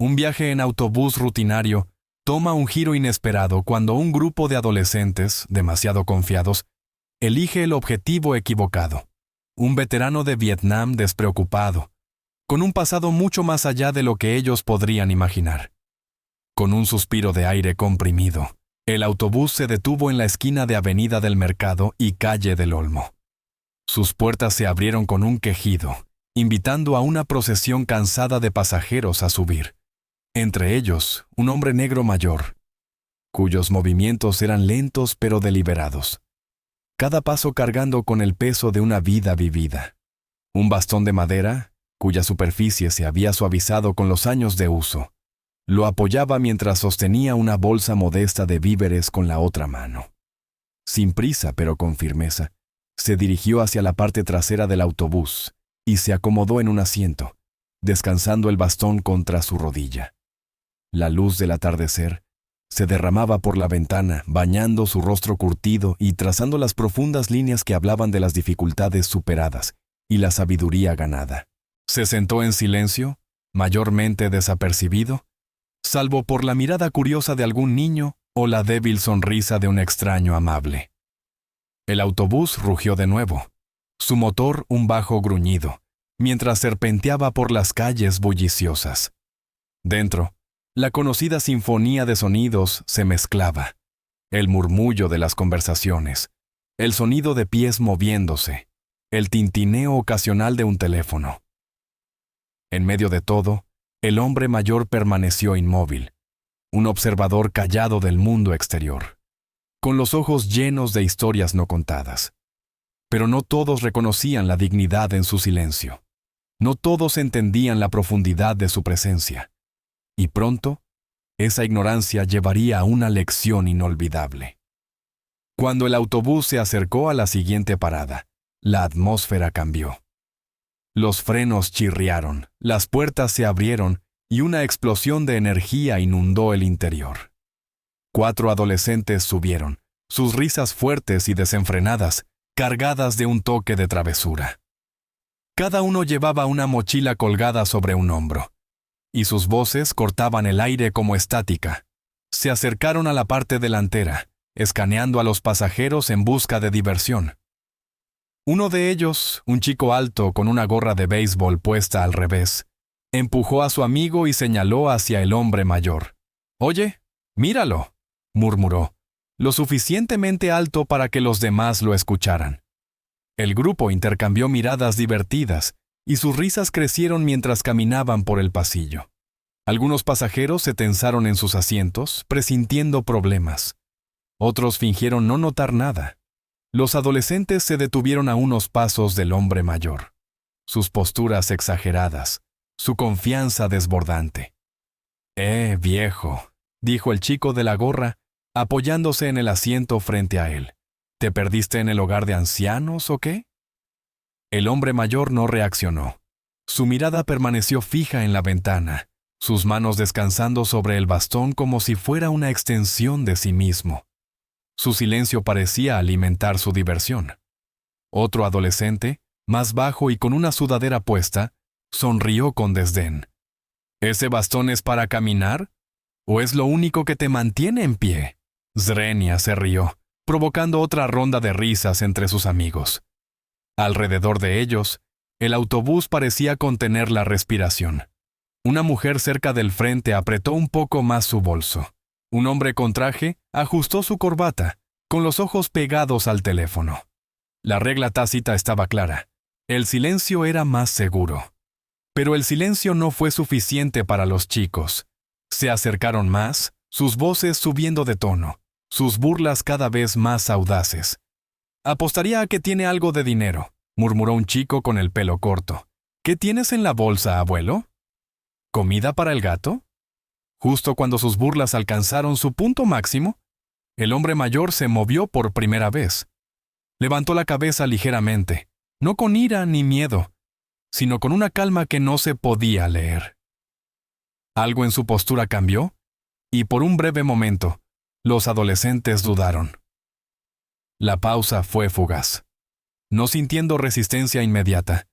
Un viaje en autobús rutinario toma un giro inesperado cuando un grupo de adolescentes, demasiado confiados, elige el objetivo equivocado. Un veterano de Vietnam despreocupado, con un pasado mucho más allá de lo que ellos podrían imaginar. Con un suspiro de aire comprimido, el autobús se detuvo en la esquina de Avenida del Mercado y Calle del Olmo. Sus puertas se abrieron con un quejido, invitando a una procesión cansada de pasajeros a subir. Entre ellos, un hombre negro mayor, cuyos movimientos eran lentos pero deliberados, cada paso cargando con el peso de una vida vivida. Un bastón de madera, cuya superficie se había suavizado con los años de uso, lo apoyaba mientras sostenía una bolsa modesta de víveres con la otra mano. Sin prisa pero con firmeza, se dirigió hacia la parte trasera del autobús y se acomodó en un asiento, descansando el bastón contra su rodilla. La luz del atardecer se derramaba por la ventana, bañando su rostro curtido y trazando las profundas líneas que hablaban de las dificultades superadas y la sabiduría ganada. Se sentó en silencio, mayormente desapercibido, salvo por la mirada curiosa de algún niño o la débil sonrisa de un extraño amable. El autobús rugió de nuevo, su motor un bajo gruñido, mientras serpenteaba por las calles bulliciosas. Dentro, la conocida sinfonía de sonidos se mezclaba. El murmullo de las conversaciones, el sonido de pies moviéndose, el tintineo ocasional de un teléfono. En medio de todo, el hombre mayor permaneció inmóvil, un observador callado del mundo exterior, con los ojos llenos de historias no contadas. Pero no todos reconocían la dignidad en su silencio. No todos entendían la profundidad de su presencia. Y pronto, esa ignorancia llevaría a una lección inolvidable. Cuando el autobús se acercó a la siguiente parada, la atmósfera cambió. Los frenos chirriaron, las puertas se abrieron y una explosión de energía inundó el interior. 4 adolescentes subieron, sus risas fuertes y desenfrenadas, cargadas de un toque de travesura. Cada uno llevaba una mochila colgada sobre un hombro, y sus voces cortaban el aire como estática. Se acercaron a la parte delantera, escaneando a los pasajeros en busca de diversión. Uno de ellos, un chico alto con una gorra de béisbol puesta al revés, empujó a su amigo y señaló hacia el hombre mayor. «Oye, míralo», murmuró, lo suficientemente alto para que los demás lo escucharan. El grupo intercambió miradas divertidas y sus risas crecieron mientras caminaban por el pasillo. Algunos pasajeros se tensaron en sus asientos, presintiendo problemas. Otros fingieron no notar nada. Los adolescentes se detuvieron a unos pasos del hombre mayor, sus posturas exageradas, su confianza desbordante. Viejo», dijo el chico de la gorra, apoyándose en el asiento frente a él. «¿Te perdiste en el hogar de ancianos o qué?» El hombre mayor no reaccionó. Su mirada permaneció fija en la ventana, sus manos descansando sobre el bastón como si fuera una extensión de sí mismo. Su silencio parecía alimentar su diversión. Otro adolescente, más bajo y con una sudadera puesta, sonrió con desdén. «¿Ese bastón es para caminar? ¿O es lo único que te mantiene en pie?» Zrenia se rió, provocando otra ronda de risas entre sus amigos. Alrededor de ellos, el autobús parecía contener la respiración. Una mujer cerca del frente apretó un poco más su bolso. Un hombre con traje ajustó su corbata, con los ojos pegados al teléfono. La regla tácita estaba clara. El silencio era más seguro. Pero el silencio no fue suficiente para los chicos. Se acercaron más, sus voces subiendo de tono, sus burlas cada vez más audaces. «Apostaría a que tiene algo de dinero», murmuró un chico con el pelo corto. «¿Qué tienes en la bolsa, abuelo? ¿Comida para el gato?» Justo cuando sus burlas alcanzaron su punto máximo, el hombre mayor se movió por primera vez. Levantó la cabeza ligeramente, no con ira ni miedo, sino con una calma que no se podía leer. Algo en su postura cambió, y por un breve momento, los adolescentes dudaron. La pausa fue fugaz. No sintiendo resistencia inmediata,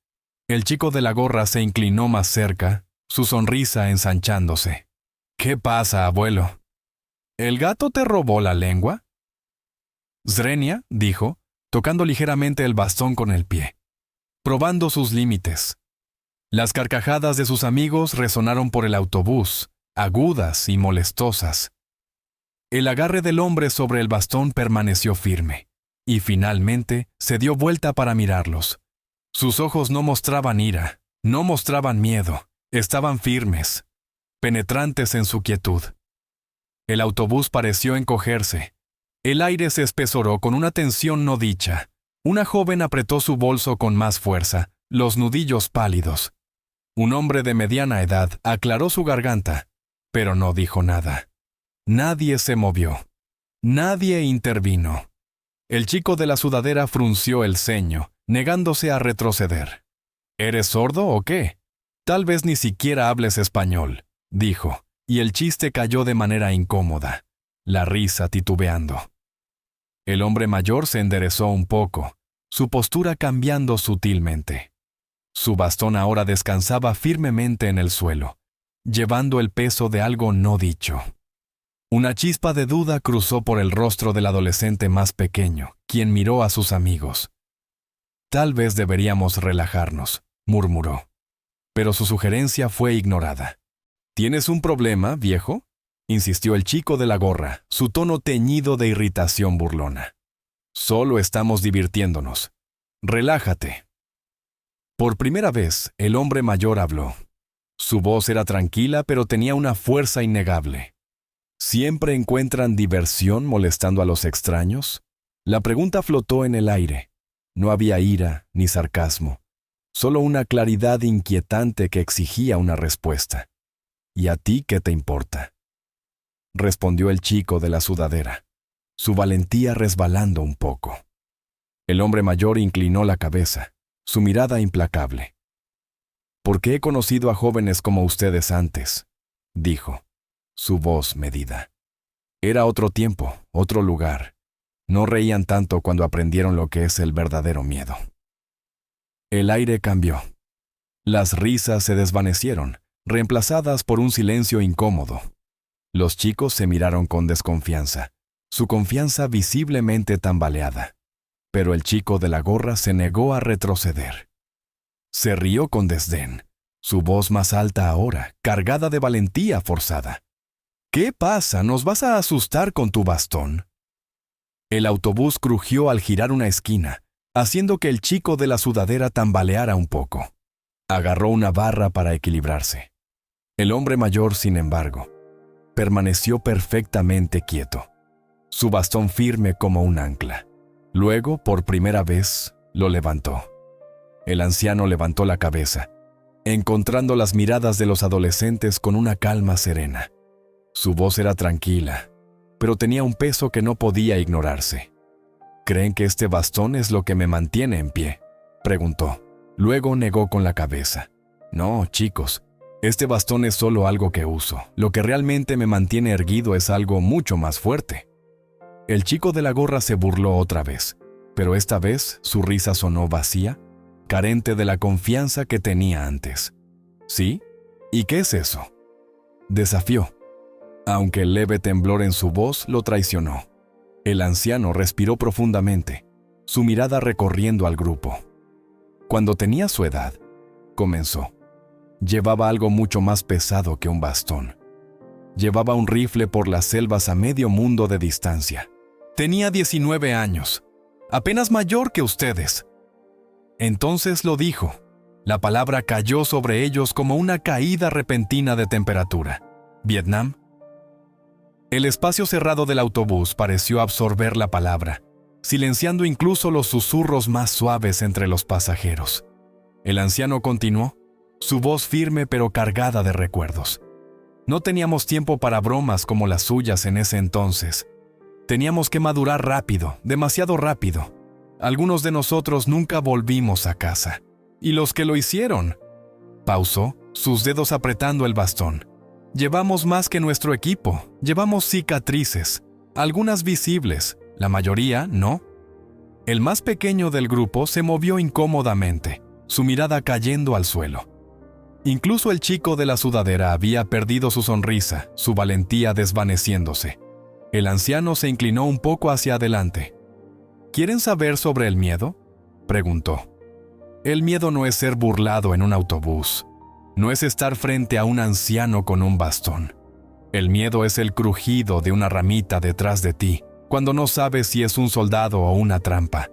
el chico de la gorra se inclinó más cerca, su sonrisa ensanchándose. ¿Qué pasa, abuelo? ¿El gato te robó la lengua? Zrenia, dijo, tocando ligeramente el bastón con el pie, probando sus límites. Las carcajadas de sus amigos resonaron por el autobús, agudas y molestosas. El agarre del hombre sobre el bastón permaneció firme, y finalmente se dio vuelta para mirarlos. Sus ojos no mostraban ira, no mostraban miedo, estaban firmes, penetrantes en su quietud. El autobús pareció encogerse. El aire se espesoró con una tensión no dicha. Una joven apretó su bolso con más fuerza, los nudillos pálidos. Un hombre de mediana edad aclaró su garganta, pero no dijo nada. Nadie se movió. Nadie intervino. El chico de la sudadera frunció el ceño, negándose a retroceder. ¿Eres sordo o qué? Tal vez ni siquiera hables español, dijo, y el chiste cayó de manera incómoda, la risa titubeando. El hombre mayor se enderezó un poco, su postura cambiando sutilmente. Su bastón ahora descansaba firmemente en el suelo, llevando el peso de algo no dicho. Una chispa de duda cruzó por el rostro del adolescente más pequeño, quien miró a sus amigos. Tal vez deberíamos relajarnos, murmuró. Pero su sugerencia fue ignorada. ¿Tienes un problema, viejo?, insistió el chico de la gorra, su tono teñido de irritación burlona. Solo estamos divirtiéndonos. Relájate. Por primera vez, el hombre mayor habló. Su voz era tranquila, pero tenía una fuerza innegable. ¿Siempre encuentran diversión molestando a los extraños? La pregunta flotó en el aire. No había ira ni sarcasmo, solo una claridad inquietante que exigía una respuesta. ¿Y a ti qué te importa?, respondió el chico de la sudadera, su valentía resbalando un poco. El hombre mayor inclinó la cabeza, su mirada implacable. «Porque he conocido a jóvenes como ustedes antes», dijo, su voz medida. Era otro tiempo, otro lugar. No reían tanto cuando aprendieron lo que es el verdadero miedo. El aire cambió. Las risas se desvanecieron, reemplazadas por un silencio incómodo. Los chicos se miraron con desconfianza, su confianza visiblemente tambaleada. Pero el chico de la gorra se negó a retroceder. Se rió con desdén, su voz más alta ahora, cargada de valentía forzada. «¿Qué pasa? ¿Nos vas a asustar con tu bastón?» El autobús crujió al girar una esquina, haciendo que el chico de la sudadera tambaleara un poco. Agarró una barra para equilibrarse. El hombre mayor, sin embargo, permaneció perfectamente quieto, su bastón firme como un ancla. Luego, por primera vez, lo levantó. El anciano levantó la cabeza, encontrando las miradas de los adolescentes con una calma serena. Su voz era tranquila, pero tenía un peso que no podía ignorarse. «¿Creen que este bastón es lo que me mantiene en pie?», preguntó. Luego negó con la cabeza. «No, chicos, este bastón es solo algo que uso. Lo que realmente me mantiene erguido es algo mucho más fuerte». El chico de la gorra se burló otra vez, pero esta vez su risa sonó vacía, carente de la confianza que tenía antes. «¿Sí? ¿Y qué es eso?», desafió, aunque el leve temblor en su voz lo traicionó. El anciano respiró profundamente, su mirada recorriendo al grupo. «Cuando tenía su edad», comenzó, «llevaba algo mucho más pesado que un bastón. Llevaba un rifle por las selvas a medio mundo de distancia. Tenía 19 años, apenas mayor que ustedes». Entonces lo dijo. La palabra cayó sobre ellos como una caída repentina de temperatura. «¿Vietnam?». El espacio cerrado del autobús pareció absorber la palabra, silenciando incluso los susurros más suaves entre los pasajeros. El anciano continuó, su voz firme pero cargada de recuerdos. «No teníamos tiempo para bromas como las suyas en ese entonces. Teníamos que madurar rápido, demasiado rápido. Algunos de nosotros nunca volvimos a casa. Y los que lo hicieron», pausó, sus dedos apretando el bastón. «Llevamos más que nuestro equipo, llevamos cicatrices, algunas visibles, la mayoría no». El más pequeño del grupo se movió incómodamente, su mirada cayendo al suelo. Incluso el chico de la sudadera había perdido su sonrisa, su valentía desvaneciéndose. El anciano se inclinó un poco hacia adelante. ¿Quieren saber sobre el miedo?, preguntó. El miedo no es ser burlado en un autobús. No es estar frente a un anciano con un bastón. El miedo es el crujido de una ramita detrás de ti, cuando no sabes si es un soldado o una trampa.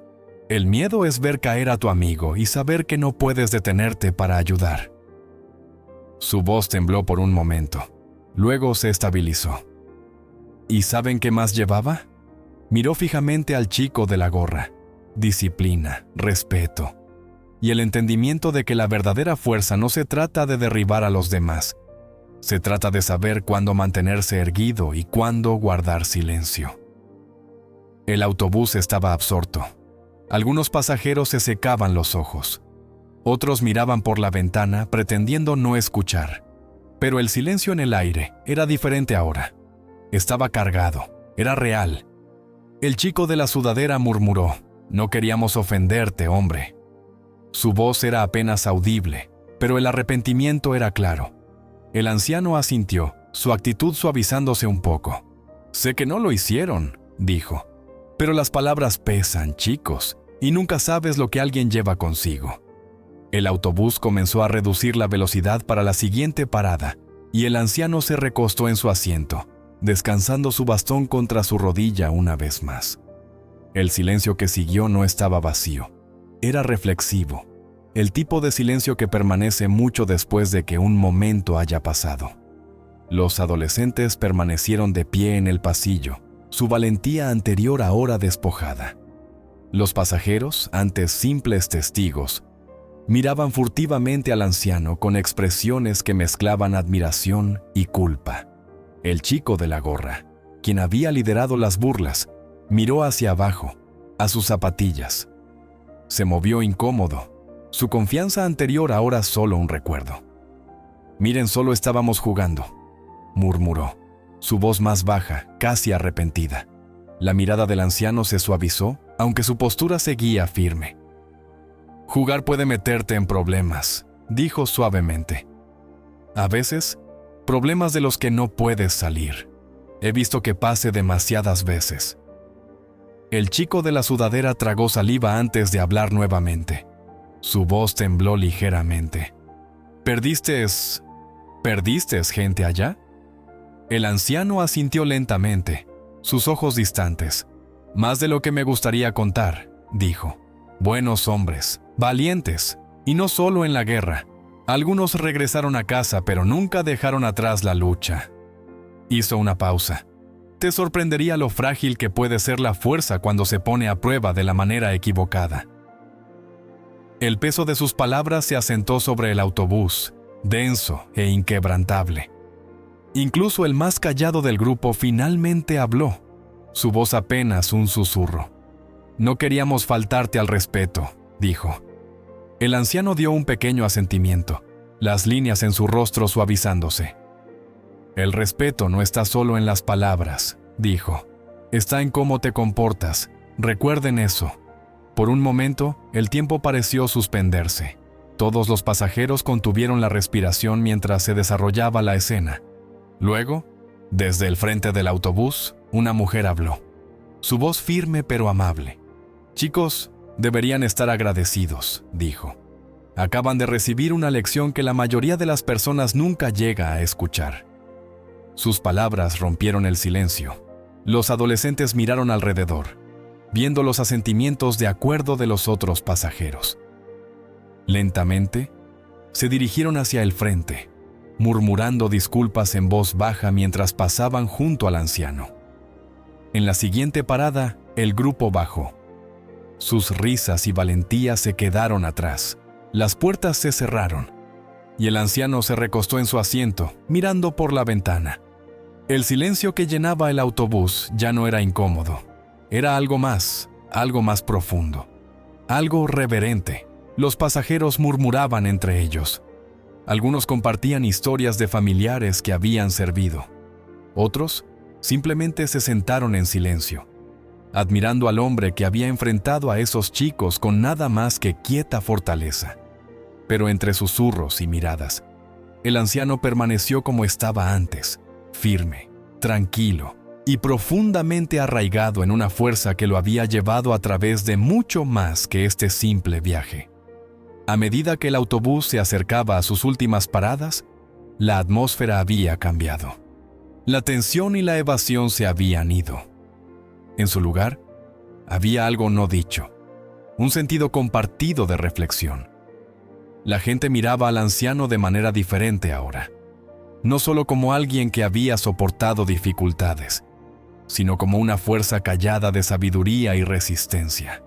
El miedo es ver caer a tu amigo y saber que no puedes detenerte para ayudar. Su voz tembló por un momento. Luego se estabilizó. ¿Y saben qué más llevaba? Miró fijamente al chico de la gorra. Disciplina, respeto. Y el entendimiento de que la verdadera fuerza no se trata de derribar a los demás. Se trata de saber cuándo mantenerse erguido y cuándo guardar silencio. El autobús estaba absorto. Algunos pasajeros se secaban los ojos. Otros miraban por la ventana pretendiendo no escuchar. Pero el silencio en el aire era diferente ahora. Estaba cargado, era real. El chico de la sudadera murmuró: «No queríamos ofenderte, hombre». Su voz era apenas audible, pero el arrepentimiento era claro. El anciano asintió, su actitud suavizándose un poco. «Sé que no lo hicieron», dijo. «Pero las palabras pesan, chicos, y nunca sabes lo que alguien lleva consigo». El autobús comenzó a reducir la velocidad para la siguiente parada, y el anciano se recostó en su asiento, descansando su bastón contra su rodilla una vez más. El silencio que siguió no estaba vacío, era reflexivo, el tipo de silencio que permanece mucho después de que un momento haya pasado. Los adolescentes permanecieron de pie en el pasillo, su valentía anterior ahora despojada. Los pasajeros, antes simples testigos, miraban furtivamente al anciano con expresiones que mezclaban admiración y culpa. El chico de la gorra, quien había liderado las burlas, miró hacia abajo, a sus zapatillas. Se movió incómodo, su confianza anterior ahora solo un recuerdo. «Miren, solo estábamos jugando», murmuró, su voz más baja, casi arrepentida. La mirada del anciano se suavizó, aunque su postura seguía firme. «Jugar puede meterte en problemas», dijo suavemente. «A veces, problemas de los que no puedes salir. He visto que pase demasiadas veces». El chico de la sudadera tragó saliva antes de hablar nuevamente. Su voz tembló ligeramente. ¿Perdiste gente allá?» El anciano asintió lentamente, sus ojos distantes. «Más de lo que me gustaría contar», dijo. «Buenos hombres, valientes, y no solo en la guerra. Algunos regresaron a casa, pero nunca dejaron atrás la lucha». Hizo una pausa. «Te sorprendería lo frágil que puede ser la fuerza cuando se pone a prueba de la manera equivocada». El peso de sus palabras se asentó sobre el autobús, denso e inquebrantable. Incluso el más callado del grupo finalmente habló, su voz apenas un susurro. «No queríamos faltarte al respeto», dijo. El anciano dio un pequeño asentimiento, las líneas en su rostro suavizándose. «El respeto no está solo en las palabras», dijo. «Está en cómo te comportas. Recuerden eso». Por un momento, el tiempo pareció suspenderse. Todos los pasajeros contuvieron la respiración mientras se desarrollaba la escena. Luego, desde el frente del autobús, una mujer habló. Su voz firme pero amable. «Chicos, deberían estar agradecidos», dijo. «Acaban de recibir una lección que la mayoría de las personas nunca llega a escuchar». Sus palabras rompieron el silencio. Los adolescentes miraron alrededor, viendo los asentimientos de acuerdo de los otros pasajeros. Lentamente, se dirigieron hacia el frente, murmurando disculpas en voz baja mientras pasaban junto al anciano. En la siguiente parada, el grupo bajó. Sus risas y valentía se quedaron atrás. Las puertas se cerraron, y el anciano se recostó en su asiento, mirando por la ventana. El silencio que llenaba el autobús ya no era incómodo. Era algo más profundo, algo reverente. Los pasajeros murmuraban entre ellos. Algunos compartían historias de familiares que habían servido. Otros simplemente se sentaron en silencio, admirando al hombre que había enfrentado a esos chicos con nada más que quieta fortaleza. Pero entre susurros y miradas, el anciano permaneció como estaba antes, firme, tranquilo y profundamente arraigado en una fuerza que lo había llevado a través de mucho más que este simple viaje. A medida que el autobús se acercaba a sus últimas paradas, la atmósfera había cambiado. La tensión y la evasión se habían ido. En su lugar, había algo no dicho, un sentido compartido de reflexión. La gente miraba al anciano de manera diferente ahora, no solo como alguien que había soportado dificultades, sino como una fuerza callada de sabiduría y resistencia.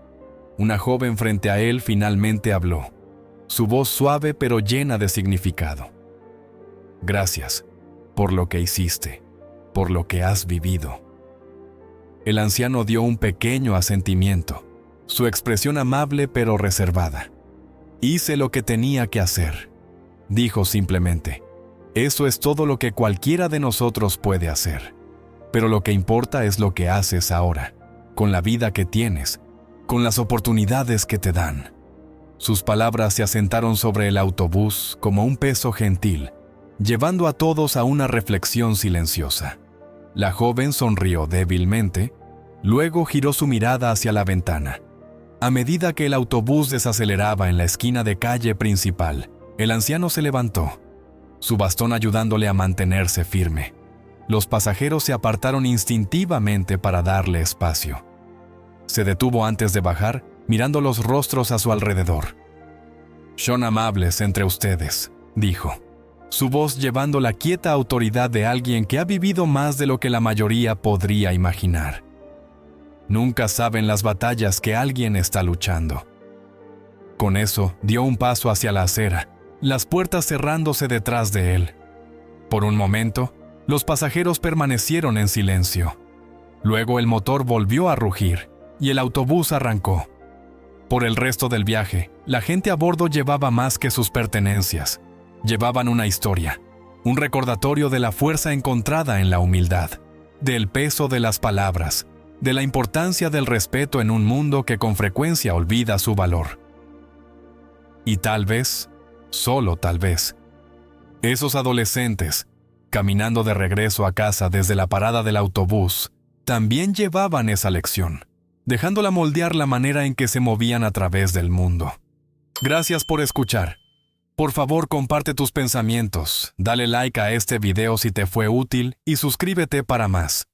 Una joven frente a él finalmente habló, su voz suave pero llena de significado. Gracias por lo que hiciste, por lo que has vivido. El anciano dio un pequeño asentimiento, su expresión amable pero reservada. Hice lo que tenía que hacer, dijo simplemente. Eso es todo lo que cualquiera de nosotros puede hacer. Pero lo que importa es lo que haces ahora, con la vida que tienes, con las oportunidades que te dan. Sus palabras se asentaron sobre el autobús como un peso gentil, llevando a todos a una reflexión silenciosa. La joven sonrió débilmente, luego giró su mirada hacia la ventana. A medida que el autobús desaceleraba en la esquina de calle principal, el anciano se levantó, su bastón ayudándole a mantenerse firme. Los pasajeros se apartaron instintivamente para darle espacio. Se detuvo antes de bajar, mirando los rostros a su alrededor. «Son amables entre ustedes», dijo, su voz llevando la quieta autoridad de alguien que ha vivido más de lo que la mayoría podría imaginar. Nunca saben las batallas que alguien está luchando. Con eso, dio un paso hacia la acera, las puertas cerrándose detrás de él. Por un momento, los pasajeros permanecieron en silencio. Luego el motor volvió a rugir y el autobús arrancó. Por el resto del viaje, la gente a bordo llevaba más que sus pertenencias. Llevaban una historia, un recordatorio de la fuerza encontrada en la humildad, del peso de las palabras, de la importancia del respeto en un mundo que con frecuencia olvida su valor. Y tal vez, solo tal vez, esos adolescentes, caminando de regreso a casa desde la parada del autobús, también llevaban esa lección, dejándola moldear la manera en que se movían a través del mundo. Gracias por escuchar. Por favor, comparte tus pensamientos, dale like a este video si te fue útil y suscríbete para más.